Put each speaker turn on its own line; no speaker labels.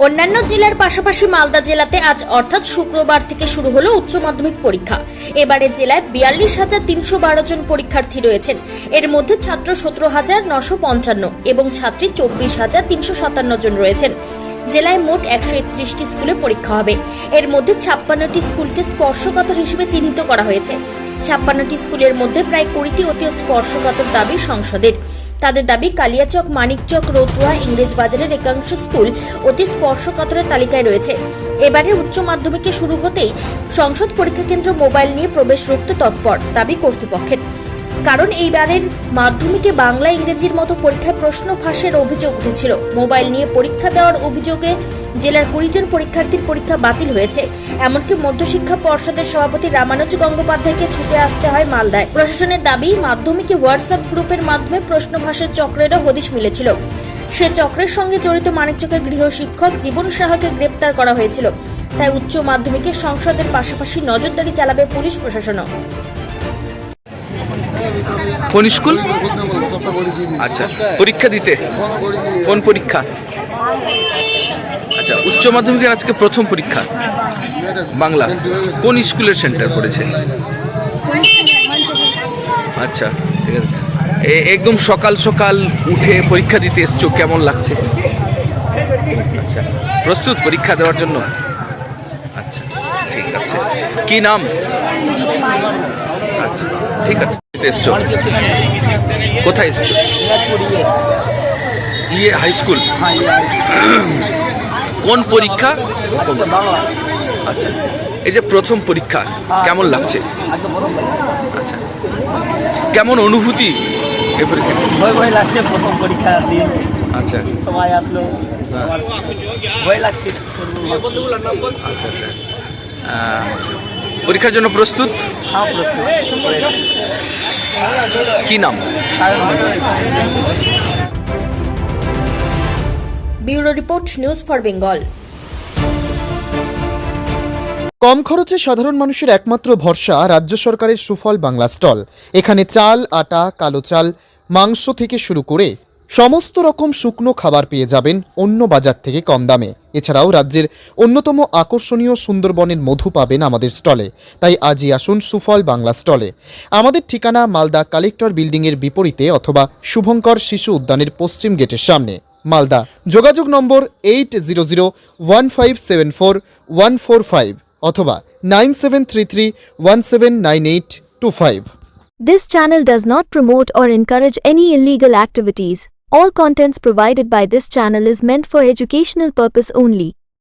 অন্যান্য জেলার পাশাপাশি মালদা জেলাতে আজ অর্থাৎ শুক্রবার থেকে শুরু হলো উচ্চ মাধ্যমিক পরীক্ষা। এবারে জেলায় 42,312 জন পরীক্ষার্থী রয়েছেন। এর মধ্যে ছাত্র 17,955 এবং ছাত্রী 24,357 জন রয়েছেন। জেলায় মোট 131টি স্কুলে পরীক্ষা হবে। এর মধ্যে 56টি স্কুলকে স্পর্শকাতর হিসেবে চিহ্নিত করা হয়েছে। 56টি স্কুলের মধ্যে প্রায় 20টি অতি স্পর্শকাতর দাবি সংসদের। তাদের দাবি, কালিয়াচক, মানিকচক, রতুয়া, ইংরেজ বাজারের একাংশ স্কুল অতি স্পর্শকাতরের তালিকায় রয়েছে। এবারে উচ্চ মাধ্যমিকে শুরু হতেই সংসদ পরীক্ষা কেন্দ্র মোবাইল নিয়ে প্রবেশ রুখতে তৎপর দাবি কর্তৃপক্ষের। কারণ এইবারের মাধ্যমিকে বাংলা ইংরেজির মতো পরীক্ষায় প্রশ্ন ফাঁসের অভিযোগ উঠেছিল। মোবাইল নিয়ে পরীক্ষা দেওয়ার অভিযোগে জেলার 20 জন পরীক্ষার্থীর পরীক্ষা বাতিল হয়েছে। এমনকি মধ্যশিক্ষা পর্ষদের সভাপতি রামানুজ গঙ্গোপাধ্যায়কে ছুটে আসতে হয় মালদায়। প্রশাসনের দাবি, মাধ্যমিকে হোয়াটসঅ্যাপ গ্রুপের মাধ্যমে প্রশ্ন ফাঁসের চক্রেরও হদিশ মিলেছিল। সে চক্রের সঙ্গে জড়িত মানিকচকের গৃহ শিক্ষক জীবন সাহাকে গ্রেপ্তার করা হয়েছিল। তাই উচ্চ মাধ্যমিকে সংসদের পাশাপাশি নজরদারি চালাবে পুলিশ প্রশাসনও।
কোন স্কুল? আচ্ছা, পরীক্ষা দিতে কোন পরীক্ষা? আচ্ছা, উচ্চ মাধ্যমিকের আজকে প্রথম পরীক্ষা বাংলা। কোন স্কুলের সেন্টার পড়েছে? আচ্ছা, ঠিক আছে। একদম সকাল সকাল উঠে পরীক্ষা দিতে এসছো, কেমন লাগছে? আচ্ছা, প্রস্তুত পরীক্ষা দেওয়ার জন্য? আচ্ছা, ঠিক আছে। কি নাম? আচ্ছা, ঠিক আছে। এসছো কোথায় এসছো? ইয়ে হাই স্কুল। কোন পরীক্ষা? আচ্ছা, এই যে প্রথম পরীক্ষা, কেমন লাগছে? আচ্ছা, কেমন অনুভূতি? এই পরীক্ষা
ভয় লাগছে, প্রথম পরীক্ষা দিন।
আচ্ছা,
সবাই আসলো, ভয় লাগছে।
আচ্ছা আচ্ছা, পরীক্ষার জন্য প্রস্তুত?
হ্যাঁ, প্রস্তুত।
কি নাম?
Bureau report, news for Bengal.
কম খরচে সাধারণ মানুষের একমাত্র ভরসা রাজ্য সরকারের সুফল বাংলা স্টল। এখানে চাল, আটা, কালো চাল, মাংস থেকে শুরু করে সমস্ত রকম শুকনো খাবার পেয়ে যাবেন অন্য বাজার থেকে কম দামে। এছাড়াও রাজ্যের অন্যতম আকর্ষণীয় সুন্দরবনের মধু পাবেন আমাদের স্টলে। তাই আজই আসুন সুফল বাংলা স্টলে। আমাদের ঠিকানা মালদা কালেক্টর বিল্ডিংয়ের বিপরীতে অথবা শুভঙ্কর শিশু উদ্যানের পশ্চিম গেটের সামনে, মালদা। যোগাযোগ নম্বর 8001574145 অথবা 9733179825।
This channel does not promote or encourage any illegal activities. All contents provided by this channel is meant for educational purpose only.